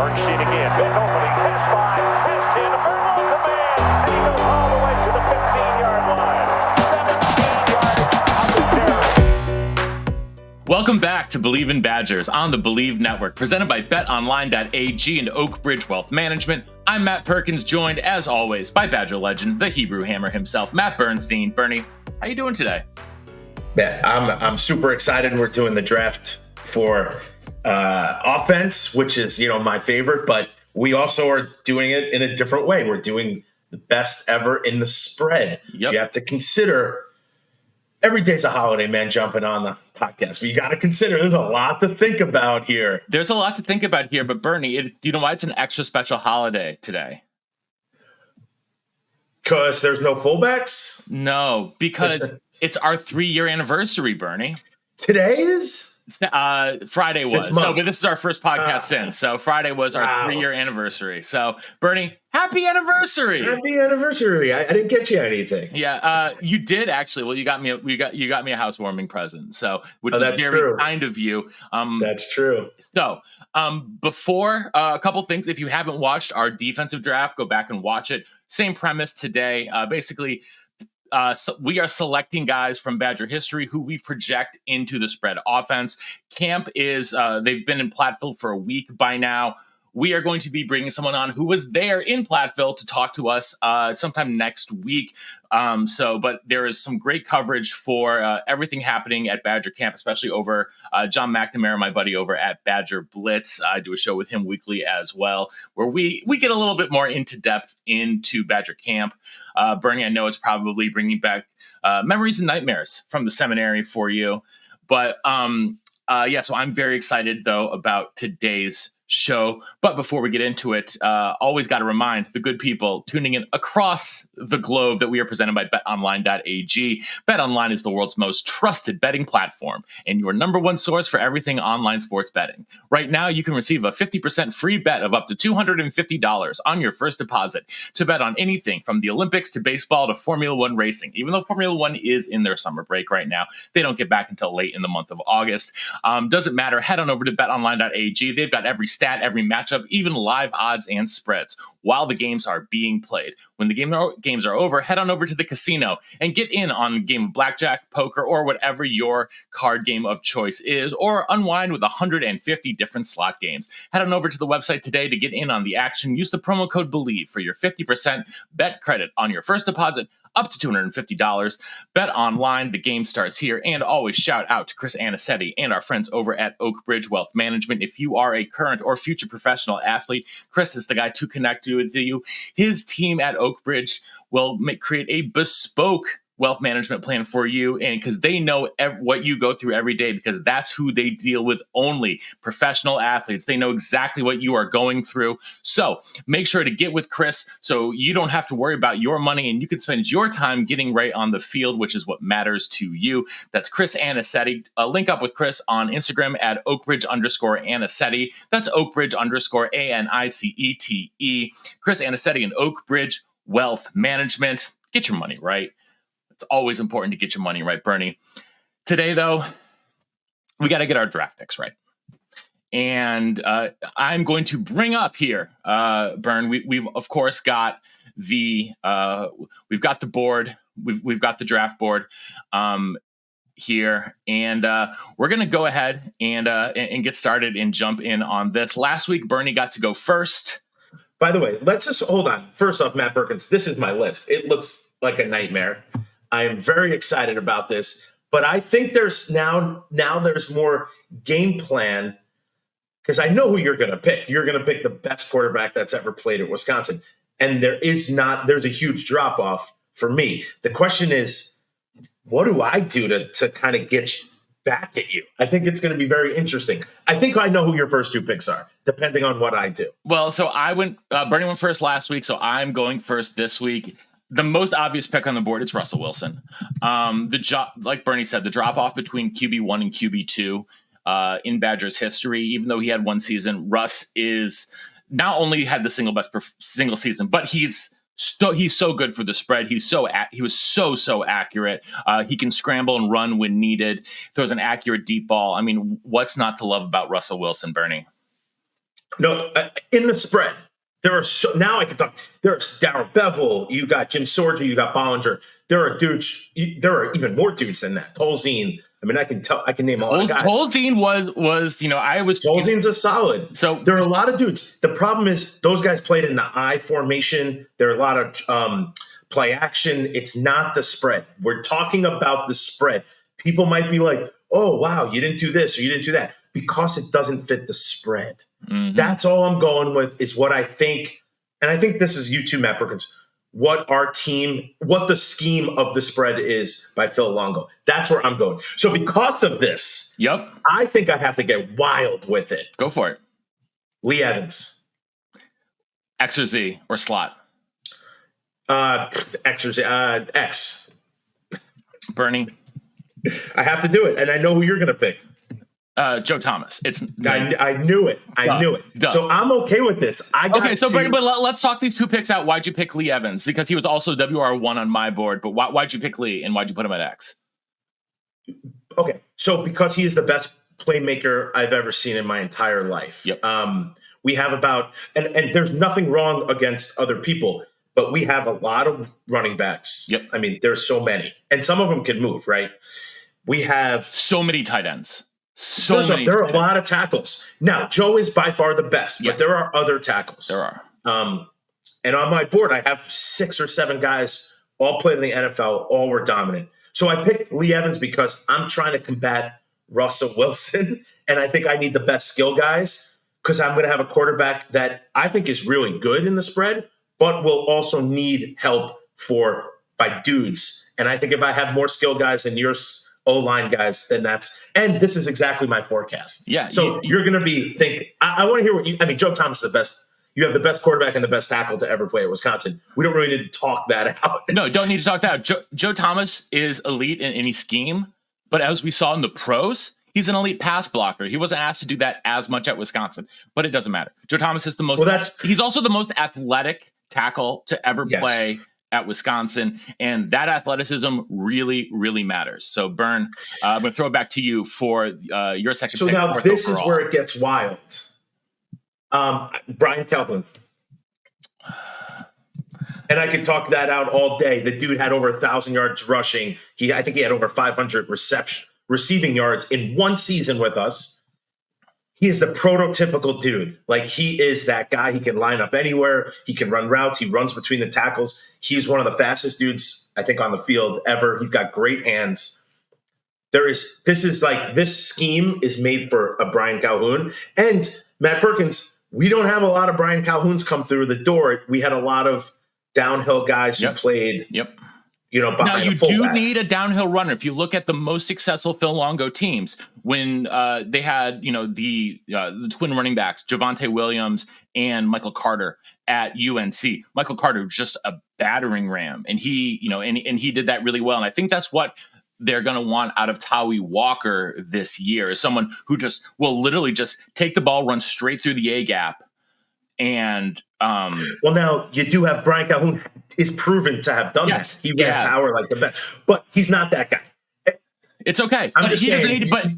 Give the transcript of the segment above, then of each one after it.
Bernstein again. Big opening. Pass 5. Pass 10. Verbal's a man. And he goes all the way to the 15-yard line. 17 yards of the carry. Welcome back to Believe in Badgers on the Believe Network, presented by BetOnline.ag and Oak Bridge Wealth Management. I'm Matt Perkins, joined as always by Badger legend, the Hebrew Hammer himself, Matt Bernstein. Bernie, how you doing today? Yeah, I'm super excited. We're doing the draft for offense, which is, my favorite, but we also are doing it in a different way. We're doing the best ever in the spread. Yep. So you have to consider every day's a holiday, man, jumping on the podcast, but you got to consider there's a lot to think about here. There's a lot to think about here, but Bernie, do you know why it's an extra special holiday today? Because there's no fullbacks? No, because it's our 3-year anniversary, Bernie. Today is? Friday was. But this is our first podcast since. So Friday was our 3-year anniversary. So Bernie, happy anniversary! Happy anniversary! I didn't get you anything. Yeah, you did actually. Well, you got me a housewarming present. So, which was very kind of you. That's true. So, before a couple things, if you haven't watched our defensive draft, go back and watch it. Same premise today. Basically. So we are selecting guys from Badger history who we project into the spread offense. Camp is, they've been in Platteville for a week by now. We are going to be bringing someone on who was there in Platteville to talk to us sometime next week. But there is some great coverage for everything happening at Badger Camp, especially over John McNamara, my buddy over at Badger Blitz. I do a show with him weekly as well, where we get a little bit more into depth into Badger Camp. Bernie, I know it's probably bringing back memories and nightmares from the seminary for you. But so I'm very excited, though, about today's show. But before we get into it, always got to remind the good people tuning in across the globe that we are presented by BetOnline.ag. BetOnline is the world's most trusted betting platform and your number one source for everything online sports betting. Right now, you can receive a 50% free bet of up to $250 on your first deposit to bet on anything from the Olympics to baseball to Formula One racing. Even though Formula One is in their summer break right now, they don't get back until late in the month of August. Doesn't matter. Head on over to BetOnline.ag. They've got every stat, every matchup, even live odds and spreads while the games are being played. When the games are over, head on over to the casino and get in on a game of blackjack, poker, or whatever your card game of choice is, or unwind with 150 different slot games. Head on over to the website today to get in on the action. Use the promo code BELIEVE for your 50% bet credit on your first deposit up to $250. Bet online. The game starts here. And always shout out to Chris Anicetti and our friends over at Oak Bridge Wealth Management. If you are a current or future professional athlete, Chris is the guy to connect with you. His team at Oak Bridge will create a bespoke wealth management plan for you, and because they know what you go through every day, because that's who they deal with, only professional athletes. They know exactly what you are going through. So make sure to get with Chris so you don't have to worry about your money and you can spend your time getting right on the field, which is what matters to you. That's Chris Anicetti. Link up with Chris on Instagram at Oakbridge_Anicetti. That's Oakbridge_ANICETE. Chris Anicetti and Oak Bridge Wealth Management. Get your money right. It's always important to get your money right, Bernie. Today, though, we got to get our draft picks right. And I'm going to bring up here, Bern, we've of course got we've got the board, we've got the draft board here, and we're going to go ahead and get started and jump in on this. Last week, Bernie got to go first. By the way, let's just hold on. First off, Matt Perkins, this is my list. It looks like a nightmare. I am very excited about this, but I think there's now there's more game plan because I know who you're going to pick. You're going to pick the best quarterback that's ever played at Wisconsin. And there's a huge drop off for me. The question is, what do I do to kind of get back at you? I think it's going to be very interesting. I think I know who your first two picks are, depending on what I do. Well, so Bernie went first last week, so I'm going first this week. The most obvious pick on the board is Russell Wilson. Like Bernie said, the drop off between QB1 and QB2 in Badgers history, even though he had one season, Russ is not only had the single season, but he's so good for the spread. He was so accurate. He can scramble and run when needed. Throws an accurate deep ball. I mean, what's not to love about Russell Wilson, Bernie? No, in the spread, there are now I can talk. There's Darryl Bevel. You got Jim Sorgi. You got Bollinger. There are dudes. There are even more dudes than that. Tolzien. I mean, I can name a lot of guys. Tolzien was I was Tolzien's a solid. So there are a lot of dudes. The problem is those guys played in the I formation. There are a lot of play action. It's not the spread. We're talking about the spread. People might be like, "Oh, wow, you didn't do this or you didn't do that," because it doesn't fit the spread. Mm-hmm. That's all I'm going with is what I think. And I think this is you too, Matt Perkins. What the scheme of the spread is by Phil Longo. That's where I'm going. So because of this, I think I have to get wild with it. Go for it. Lee Evans. X or Z or slot? X or Z. X. Bernie. I have to do it. And I know who you're going to pick. Joe Thomas. I knew it. I knew it. Duh. So I'm okay with this. But let's talk these two picks out. Why'd you pick Lee Evans? Because he was also WR1 on my board. But why'd you pick Lee and why'd you put him at X? Okay, so because he is the best playmaker I've ever seen in my entire life. Yep. We have about and there's nothing wrong against other people, but we have a lot of running backs. Yep. I mean, there's so many, and some of them can move, right? We have so many tight ends. There are a lot of tackles. Now, Joe is by far the best, but there are other tackles. There are. And on my board, I have 6 or 7 guys all played in the NFL, all were dominant. So I picked Lee Evans because I'm trying to combat Russell Wilson, and I think I need the best skill guys because I'm going to have a quarterback that I think is really good in the spread, but will also need help by dudes. And I think if I have more skill guys than yours, O-line guys, then and this is exactly my forecast. Yeah. So you're going to be thinking, I want to hear Joe Thomas is the best. You have the best quarterback and the best tackle to ever play at Wisconsin. We don't really need to talk that out. No, don't need to talk that out. Joe Thomas is elite in any scheme, but as we saw in the pros, he's an elite pass blocker. He wasn't asked to do that as much at Wisconsin, but it doesn't matter. Joe Thomas is he's also the most athletic tackle to ever play at Wisconsin, and that athleticism really, really matters. So, Bern, I'm going to throw it back to you for your second pick. So now this is where it gets wild. Brian Calhoun. And I could talk that out all day. The dude had over 1,000 yards rushing. I think he had over 500 receiving yards in one season with us. He is the prototypical dude. Like, he is that guy. He can line up anywhere. He can run routes. He runs between the tackles. He's one of the fastest dudes, I think, on the field ever. He's got great hands. This scheme is made for a Brian Calhoun. And Matt Perkins, we don't have a lot of Brian Calhouns come through the door. We had a lot of downhill guys who played. Behind now you a fullback. do need a downhill runner. If you look at the most successful Phil Longo teams, when they had the twin running backs, Javonte Williams and Michael Carter at UNC. Michael Carter was just a battering ram, and he he did that really well. And I think that's what they're going to want out of Tawi Walker this year, is someone who just will literally just take the ball, run straight through the A gap, and well, now you do have Brian Calhoun is proven to have done that. He ran power like the best, but he's not that guy. It's okay. But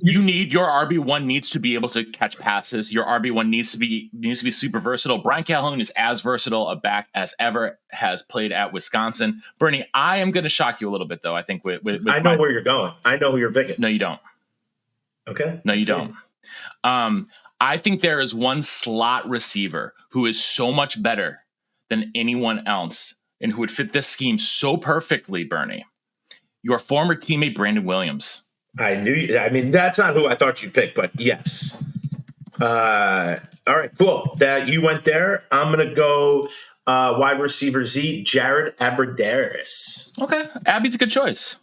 your RB1 needs to be able to catch passes. Your RB1 needs to be super versatile. Brian Calhoun is as versatile a back as ever has played at Wisconsin. Bernie, I am going to shock you a little bit, though. I think with I know where you're going. I know who you're picking. No, you don't. Okay. No, you don't. I think there is one slot receiver who is so much better than anyone else and who would fit this scheme so perfectly, Bernie. Your former teammate, Brandon Williams. I knew. I mean, that's not who I thought you'd pick, but yes. All right, cool. That you went there. I'm going to go wide receiver Z, Jared Abbrederis. Okay. Abby's a good choice.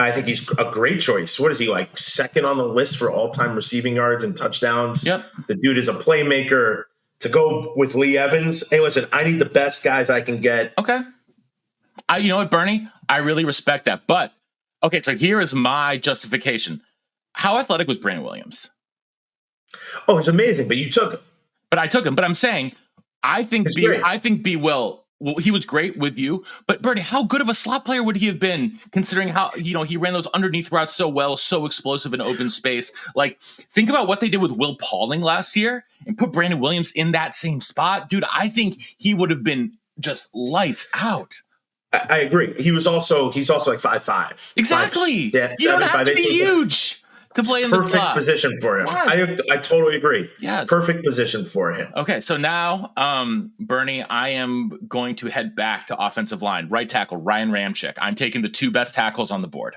I think he's a great choice. What is he, like, second on the list for all-time receiving yards and touchdowns? Yep. The dude is a playmaker. To go with Lee Evans, hey, listen, I need the best guys I can get. Okay. You know what, Bernie? I really respect that. But, okay, so here is my justification. How athletic was Brandon Williams? Oh, he's amazing, but you took him. But I took him. But I'm saying, I think B Will well, he was great with you, but Bernie, how good of a slot player would he have been considering how, he ran those underneath routes so well, so explosive in open space? Like, think about what they did with Will Pauling last year and put Brandon Williams in that same spot. Dude, I think he would have been just lights out. I agree. He's also like 5'5". Exactly. 5'7", You don't have to 5'8", be huge to play in the slot. Perfect position for him. Yes. I totally agree. Yes. Perfect position for him. Okay, so now, Bernie, I am going to head back to offensive line. Right tackle, Ryan Ramczyk. I'm taking the 2 best tackles on the board.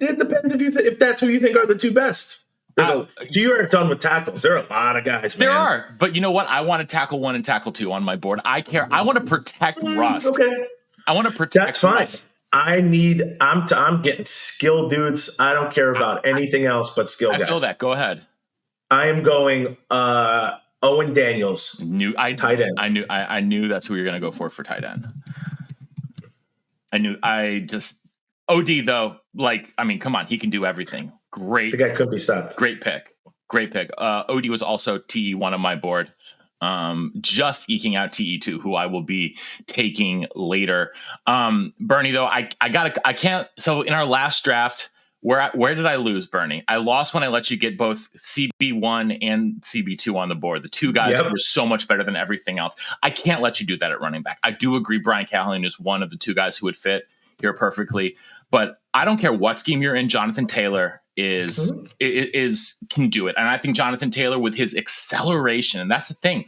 It depends if that's who you think are the 2 best. So you aren't done with tackles. There are a lot of guys, man. There are, but you know what? I want to tackle 1 and tackle 2 on my board. I care. I want to protect Rust. Okay. I want to protect That's fine. Rust. I'm getting skilled dudes. I don't care about anything else but skill guys. I feel that. Go ahead. I am going Owen Daniels. Tight end. I knew that's who you're going to go for tight end. OD though, come on, he can do everything. Great. The guy could be stopped. Great pick. OD was also TE1 on my board. Just eking out TE2, who I will be taking later. Bernie, though, I can't. So in our last draft, where did I lose, Bernie? I lost when I let you get both CB1 and CB2 on the board. The 2 guys were so much better than everything else. I can't let you do that at running back. I do agree Brian Callahan is one of the 2 guys who would fit here perfectly, but I don't care what scheme you're in. Jonathan Taylor can do it. And I think Jonathan Taylor, with his acceleration, and that's the thing,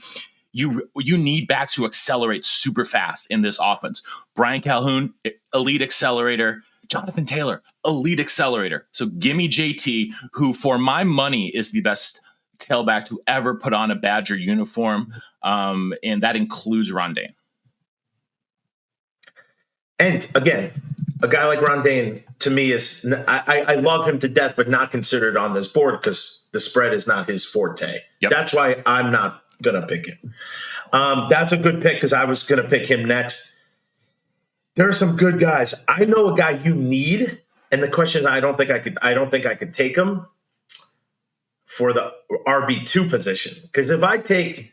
you need backs who accelerate super fast in this offense. Brian Calhoun, elite accelerator. Jonathan Taylor, elite accelerator. So give me JT, who for my money is the best tailback to ever put on a Badger uniform. And that includes Rondane. And again, a guy like Rondane, to me, I love him to death, but not considered on this board because the spread is not his forte. Yep. That's why I'm not going to pick him. That's a good pick because I was going to pick him next. There are some good guys. I know a guy you need, and the question is, I don't think I could take him for the RB2 position. Because if I take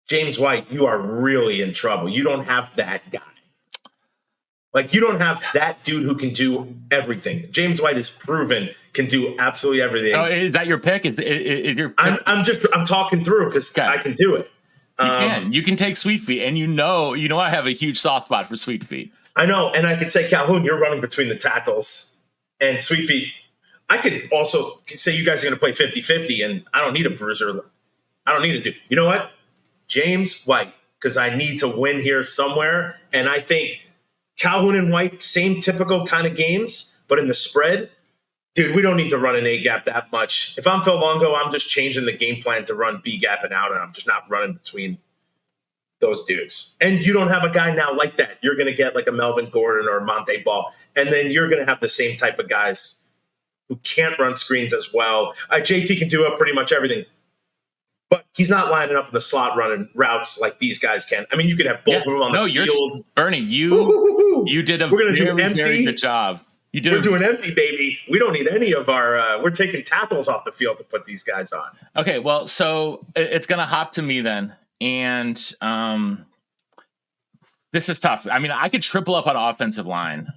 James White, you are really in trouble. You don't have that guy. Like, you don't have that dude who can do everything. James White is proven can do absolutely everything. Oh, is that your pick? Is your? I'm talking through because I can do it. You can take Sweet Feet, and you know I have a huge soft spot for Sweet Feet. I know, and I could say, Calhoun, you're running between the tackles, and Sweet Feet. I could also say you guys are going to play 50-50, and I don't need a bruiser. I don't need to do. You know what? James White, because I need to win here somewhere, and I think Calhoun and White, same typical kind of games, but in the spread, dude, we don't need to run an A gap that much. If I'm Phil Longo, I'm just changing the game plan to run B gap and out, and I'm just not running between those dudes. And you don't have a guy now like that. You're going to get like a Melvin Gordon or a Monte Ball, and then you're going to have the same type of guys who can't run screens as well. JT can do pretty much everything, but he's not lining up in the slot running routes like these guys can. I mean, you can have both of them on the field. Bernie, you did a very good job. We're doing empty, baby. We don't need any of our we're taking tackles off the field to put these guys on. Okay, well, so it's going to hop to me then. And this is tough. I mean, I could triple up on offensive line.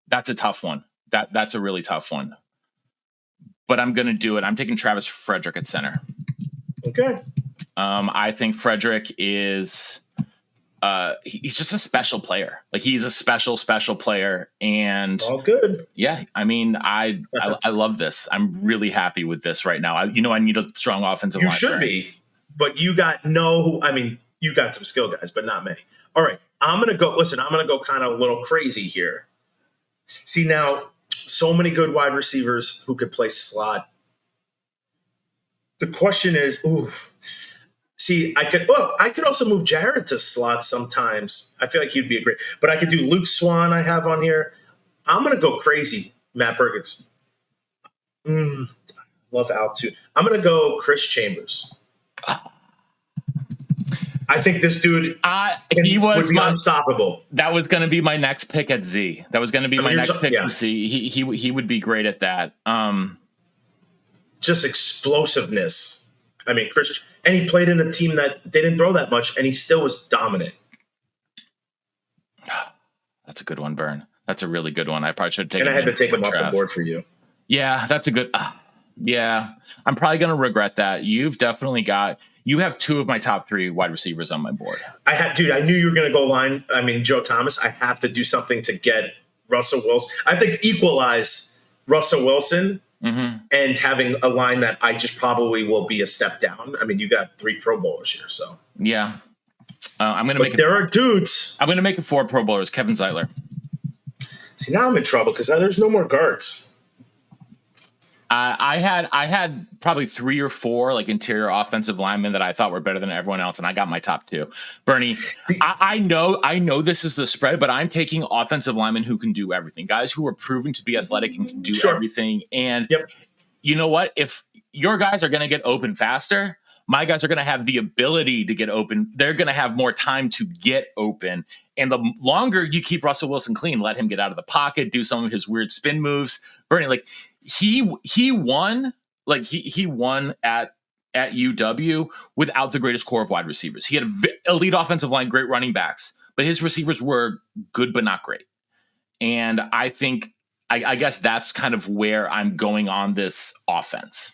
That's a tough one. That's a really tough one. But I'm going to do it. I'm taking Travis Frederick at center. Okay. I think Frederick is he's just a special player. Like, he's a special player. And all good. Yeah. I mean, I love this. I'm really happy with this right now. I need a strong offensive line. You should be, but you got you got some skill guys, but not many. All right. I'm going to go kind of a little crazy here. See, now, so many good wide receivers who could play slot. The question is, see, I could also move Jared to slot sometimes. I feel like he'd be but I could do Luke Swan. I have on here. I'm going to go crazy, Matt Perkins. Love Al too. I'm going to go Chris Chambers. I think this dude would be unstoppable. That was going to be my next pick at Z. That was going to be my next pick for Z. He would be great at that. Just explosiveness. I mean, and he played in a team that they didn't throw that much, and he still was dominant. That's a good one, Burn. That's a really good one. I probably should have taken. And I had to take him off the board for you. Yeah, that's a good. Yeah, I'm probably going to regret that. You have two of my top 3 wide receivers on my board. I knew you were going to go line. I mean, Joe Thomas. I have to do something to get Russell Wilson. I think equalize Russell Wilson and having a line that I just probably will be a step down. I mean, you got 3 Pro Bowlers here, so yeah. I'm going to make it. There are dudes. I'm going to make it 4 Pro Bowlers. Kevin Zeitler. See, now I'm in trouble because there's no more guards. I had probably 3 or 4 like interior offensive linemen that I thought were better than everyone else, and I got my top 2. Bernie, I know this is the spread, but I'm taking offensive linemen who can do everything, guys who are proven to be athletic and can do everything. And you know what? If your guys are going to get open faster, my guys are going to have the ability to get open. They're going to have more time to get open. And the longer you keep Russell Wilson clean, let him get out of the pocket, do some of his weird spin moves. Bernie, like he won, like he won at UW without the greatest core of wide receivers. He had an elite offensive line, great running backs, but his receivers were good but not great. And I think I guess that's kind of where I'm going on this offense.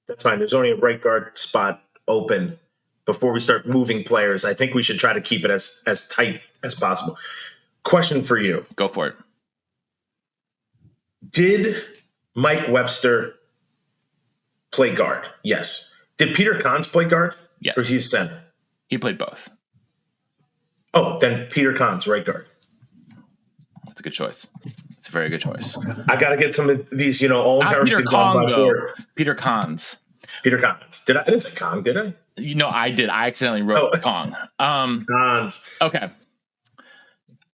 That's fine. There's only a right guard spot open before we start moving players. I think we should try to keep it as tight as possible. Question for you. Go for it. Did Mike Webster play guard? Yes. Did Peter Kahns play guard? Yes. Or is he center? He played both. Oh, then Peter Kahns, right guard. That's a good choice. It's a very good choice. I got to get some of these, all Americans on my board. Peter Kahns. Peter Kahns. I didn't say Kong, did I? I did. I accidentally wrote Kong. Kahns. Okay.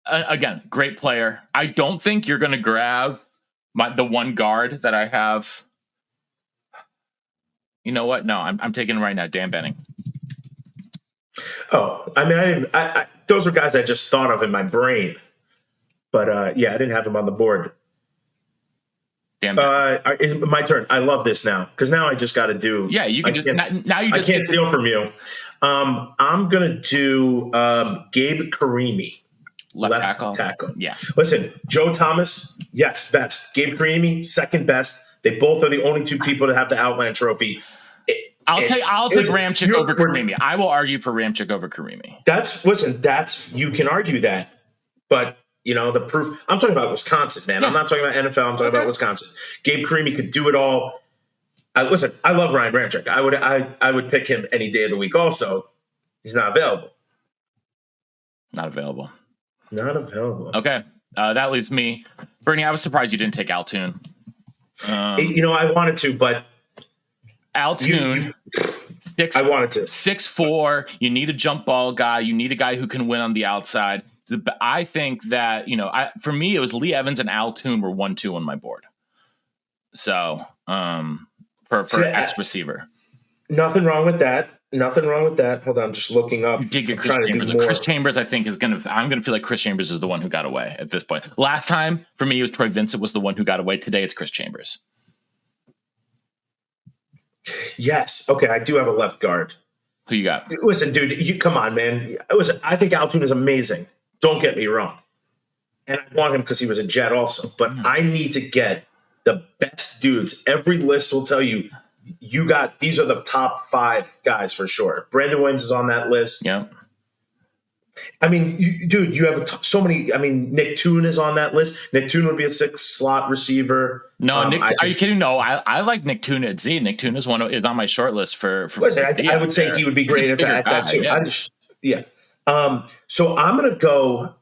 Again, great player. I don't think you're going to grab the one guard that I have. You know what? No, I'm taking him right now. Dan Benning. Oh, I mean, those are guys I just thought of in my brain. But, I didn't have them on the board. Damn. My turn. I love this now because now I just got to do. Yeah, you can I can't steal from you. I'm gonna do Gabe Karimi, left tackle. Yeah. Listen, Joe Thomas, yes, best. Gabe Karimi, second best. They both are the only 2 people to have the Outland Trophy. I'll take Ramczyk over Karimi. I will argue for Ramczyk over Karimi. That's you can argue that, but. The proof. I'm talking about Wisconsin, man. Yeah. I'm not talking about NFL. I'm talking about Wisconsin. Gabe Karimi could do it all. I love Ryan Ramczyk. I would pick him any day of the week. Also, he's not available. Not available. Okay. That leaves me. Bernie, I was surprised you didn't take Altoon. I wanted to, but Altoon. I wanted to. 6'4". You need a jump ball guy. You need a guy who can win on the outside. I think that, for me, it was Lee Evans and Altoon were 1-2 on my board. So for X receiver. Nothing wrong with that. Hold on, I'm just looking up. You did get Chris Chambers. Chris Chambers, I think, I'm going to feel like Chris Chambers is the one who got away at this point. Last time, for me, it was Troy Vincent was the one who got away. Today, it's Chris Chambers. Yes. Okay, I do have a left guard. Who you got? Listen, dude, come on, man. I think Altoon is amazing. Don't get me wrong. And I want him because he was a Jet also. But I need to get the best dudes. Every list will tell you, these are the top 5 guys for sure. Brandon Williams is on that list. Yeah. I mean, you have so many. I mean, Nick Toon is on that list. Nick Toon would be a 6-slot receiver. No, Nick, are you kidding? No, I like Nick Toon at Z. Nick Toon is on my short list for. I would say he would be great at that too. Yeah. So I'm gonna go.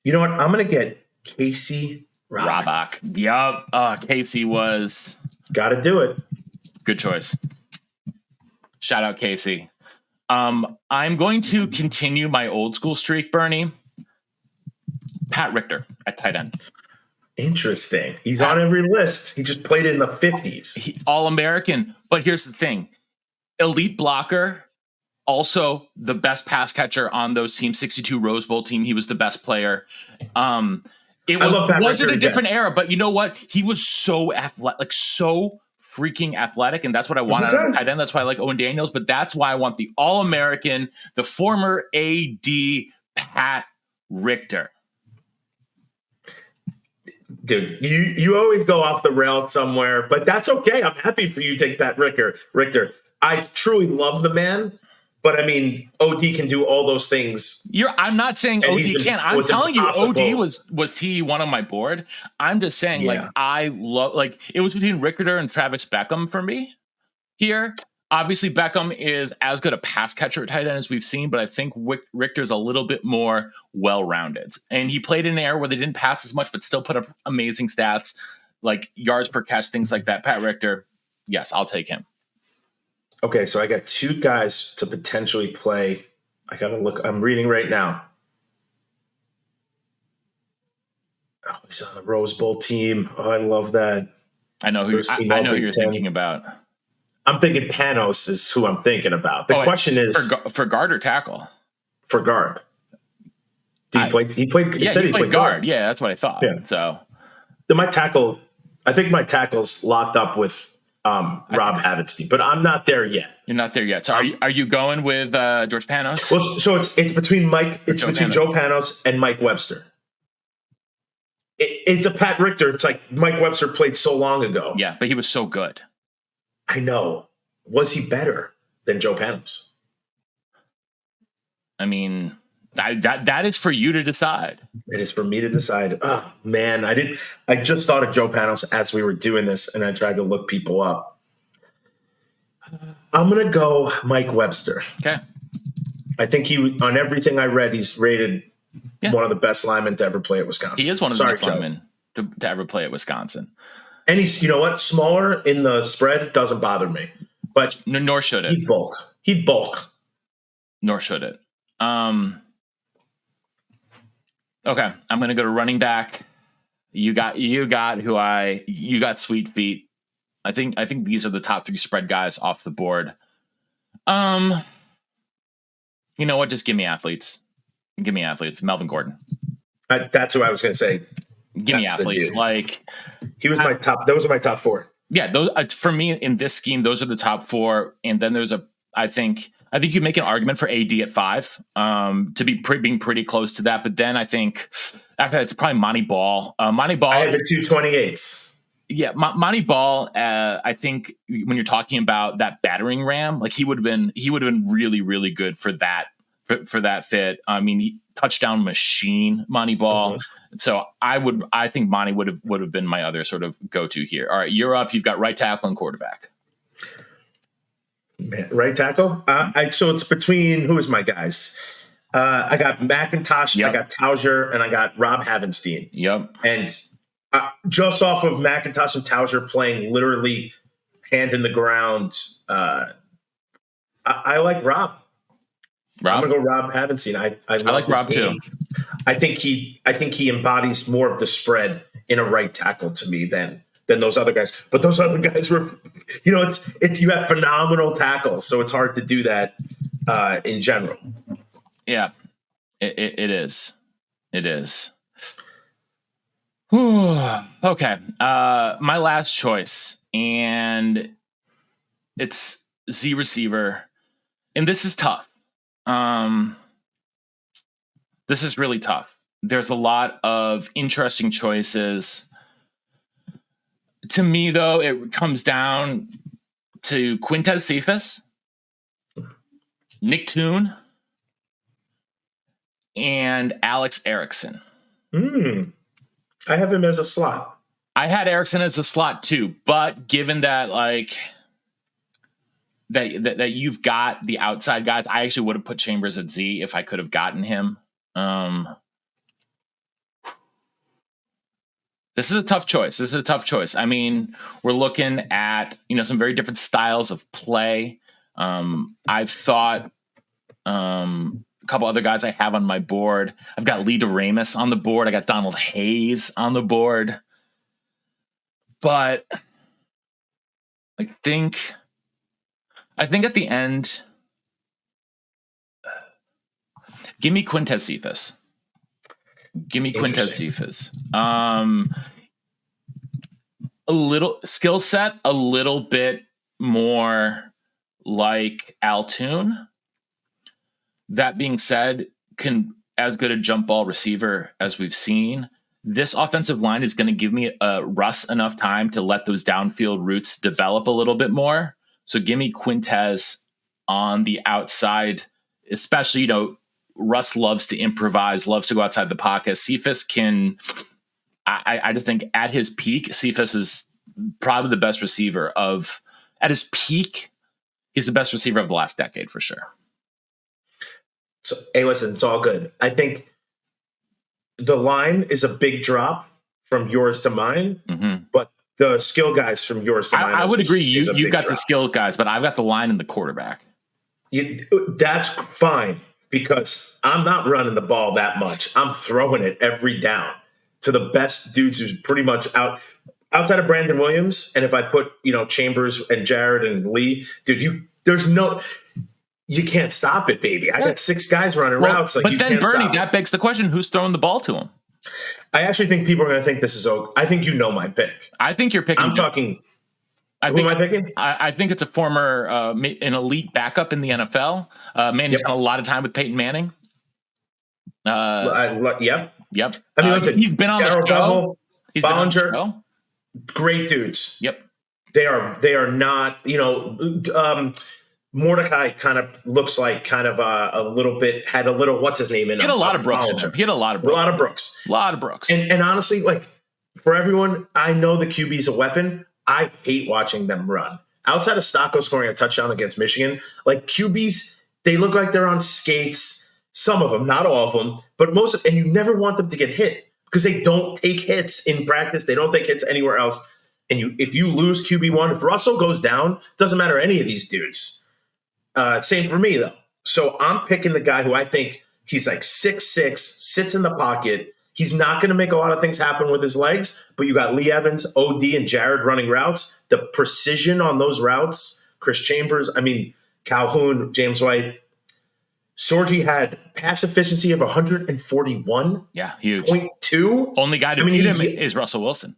You know what? I'm gonna get Casey Robach. Yup. Casey was. Got to do it. Good choice. Shout out Casey. I'm going to continue my old school streak, Bernie. Pat Richter at tight end. Interesting. He's on every list. He just played in the 50s. All-American. But here's the thing. Elite blocker. Also the best pass catcher on those teams. 62 Rose Bowl team. He was the best player. It I love Pat was Richter it a to different death. era, but you know what? He was so athletic, like so freaking athletic, and that's what I want out of a tight end. That's why I like Owen Daniels, but that's why I want the All-American, the former AD Pat Richter. Dude, you always go off the rail somewhere, but that's okay. I'm happy for you to take Pat Richter. I truly love the man, but I mean, OD can do all those things. I'm not saying And OD can't. I'm was telling you, OD impossible. was T1 on my board. I'm just saying, like, Yeah. I love, like, it was between Richter and Travis Beckham for me here. Obviously, Beckham is as good a pass catcher at tight end as we've seen, but I think Richter's a little bit more well-rounded. And he played in an era where they didn't pass as much, but still put up amazing stats, like yards per catch, things like that. Pat Richter, yes, I'll take him. Okay, so I got two guys to potentially play. I got to look. I'm reading right now. Oh, he's on the Rose Bowl team. Oh, I love that. I know who you're thinking about. I'm thinking Panos is who I'm thinking about. The question is for guard or tackle? For guard. He played guard. Yeah, that's what I thought. Yeah. So I think my tackle's locked up with Rob Havenstein, but I'm not there yet. You're not there yet. So are you going with George Panos? Well, so it's between Joe Panos and Mike Webster. It's a Pat Richter. It's like Mike Webster played so long ago. Yeah, but he was so good. I know. Was he better than Joe Panos? I mean, that is for you to decide. It is for me to decide. Oh man, I just thought of Joe Panos as we were doing this, and I tried to look people up. I'm gonna go Mike Webster. Okay. I think on everything I read, he's rated one of the best linemen to ever play at Wisconsin. He is one of the best linemen to ever play at Wisconsin. And he's, you know what, smaller in the spread doesn't bother me. But nor should it. He'd bulk. Nor should it. Okay, I'm gonna go to running back. You got Sweet Feet. I think these are the top three spread guys off the board. You know what? Just give me athletes. Give me athletes. Melvin Gordon. That's who I was gonna say. Give me athletes. Like he was my top. Those are my top four. Yeah, those for me in this scheme. Those are the top four, and then there's I think you make an argument for AD at 5 to be being pretty close to that. But then I think after that, it's probably Monty Ball. Monty Ball. I had the 228s. Yeah, Monty Ball. I think when you're talking about that battering ram, like he would have been really, really good for that fit. I mean, touchdown machine, Monty Ball. Mm-hmm. So I think Monty would have been my other sort of go-to here. All right, you're up. You've got right tackle and quarterback. Right tackle. So it's between who is my guys? I got McIntosh, I got Tauger, and I got Rob Havenstein. Yep. And just off of McIntosh and Tauger playing literally hand in the ground, I like Rob. I'm gonna go Rob Havenstein. I like Rob game. Too. I think he embodies more of the spread in a right tackle to me than those other guys. But those other guys were, it's you have phenomenal tackles, so it's hard to do that in general. Yeah, it is. It is. Okay, my last choice, and it's Z receiver, and this is tough. This is really tough. There's a lot of interesting choices. To me, though, it comes down to Quintez Cephas, Nick Toon, and Alex Erickson. I have him as a slot. I had Erickson as a slot too, but given that that you've got the outside guys, I actually would have put Chambers at Z if I could have gotten him. This is a tough choice. I mean, we're looking at, some very different styles of play. I've thought a couple other guys I have on my board. I've got Lee DeRamus on the board. I got Donald Hayes on the board. But I think at the end, give me Quintez Cephas. Give me Quintez Cephas. A little skill set, a little bit more like Altoon. That being said, can as good a jump ball receiver as we've seen. This offensive line is going to give me Russ enough time to let those downfield routes develop a little bit more. So give me Quintez on the outside, especially, Russ loves to improvise, loves to go outside the pocket. Cephas can, I just think at his peak, Cephas is probably the best receiver at his peak, he's the best receiver of the last decade for sure. So, hey, listen, it's all good. I think the line is a big drop from yours to mine, but the skill guys from yours to mine. I would agree. You've got the skill guys, but I've got the line and the quarterback. That's fine because I'm not running the ball that much. I'm throwing it every down to the best dudes who's pretty much outside of Brandon Williams. And if I put, Chambers and Jared and Lee, dude, you can't stop it, baby. I got 6 guys running routes. But then, Bernie, that begs the question: who's throwing the ball to him? I actually think people are going to think this is okay. I think my pick. I think you're picking. I'm talking. Who am I picking? I think it's a former an elite backup in the NFL. Man, he spent a lot of time with Peyton Manning. Yep. I mean, listen, he's been on the show. Bevel, He's Bollinger, been on the show. Great dudes. Yep. They are not. Mordecai kind of looks like a little bit had a little what's his name in him. He had a lot of Brooks in him. He had a lot of Brooks. And honestly, like for everyone, I know the QB's a weapon. I hate watching them run. Outside of Stocco scoring a touchdown against Michigan, like QBs, they look like they're on skates. Some of them, not all of them, but and you never want them to get hit because they don't take hits in practice. They don't take hits anywhere else. And if you lose QB1, if Russell goes down, doesn't matter any of these dudes. Same for me, though. So I'm picking the guy who I think he's like 6'6", sits in the pocket. He's not going to make a lot of things happen with his legs, but you got Lee Evans, OD, and Jared running routes. The precision on those routes, Chris Chambers, Calhoun, James White. Sorgi had pass efficiency of 141. Yeah, huge. 0.2. Only guy to beat him is Russell Wilson.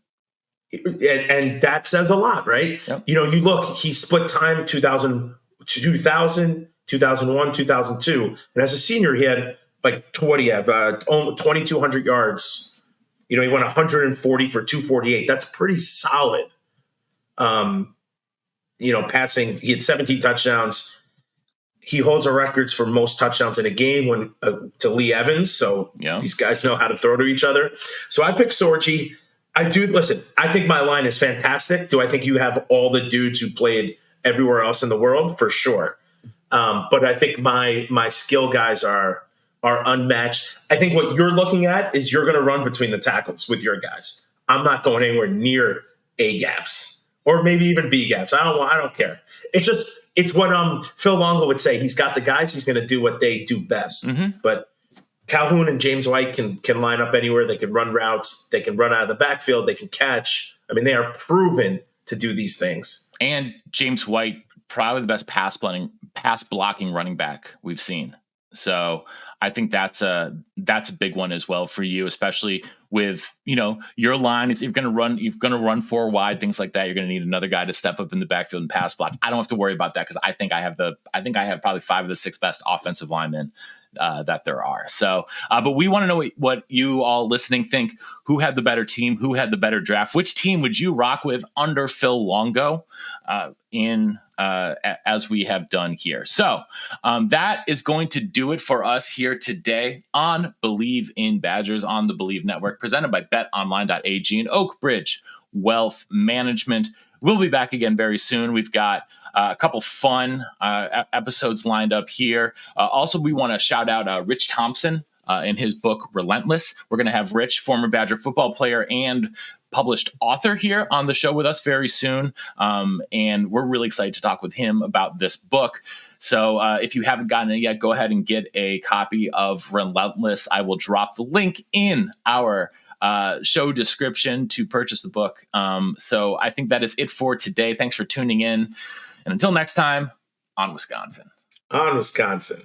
And that says a lot, right? Yep. You look, he split time 2000, 2001, 2002. And as a senior, he had 2,200 yards. He went 140 for 248. That's pretty solid. Passing, he had 17 touchdowns. He holds the records for most touchdowns in a game to Lee Evans. So These guys know how to throw to each other. So I picked Sorgi. I think my line is fantastic. Do I think you have all the dudes who played everywhere else in the world? For sure. But I think my skill guys are unmatched. I think what you're looking at is you're going to run between the tackles with your guys. I'm not going anywhere near A gaps or maybe even B gaps. I don't care. It's what Phil Longo would say. He's got the guys. He's going to do what they do best. Mm-hmm. But Calhoun and James White can line up anywhere. They can run routes. They can run out of the backfield. They can catch. They are proven to do these things. And James White, probably the best pass blocking running back we've seen. So I think that's a big one as well for you, especially with your line. You're going to run 4 wide, things like that. You're going to need another guy to step up in the backfield and pass block. I don't have to worry about that because I think I have probably 5 of the 6 best offensive linemen that there are. So, but we want to know what you all listening think. Who had the better team? Who had the better draft? Which team would you rock with under Phil Longo as we have done here? So that is going to do it for us here today on Believe in Badgers on the Believe Network, presented by betonline.ag and Oak Bridge Wealth Management. We'll be back again very soon. We've got a couple fun episodes lined up here. Also, we want to shout out Rich Thompson in his book, Relentless. We're going to have Rich, former Badger football player and published author, here on the show with us very soon. And we're really excited to talk with him about this book. So if you haven't gotten it yet, go ahead and get a copy of Relentless. I will drop the link in our show description to purchase the book. So I think that is it for today. Thanks for tuning in. And until next time, on Wisconsin. On Wisconsin.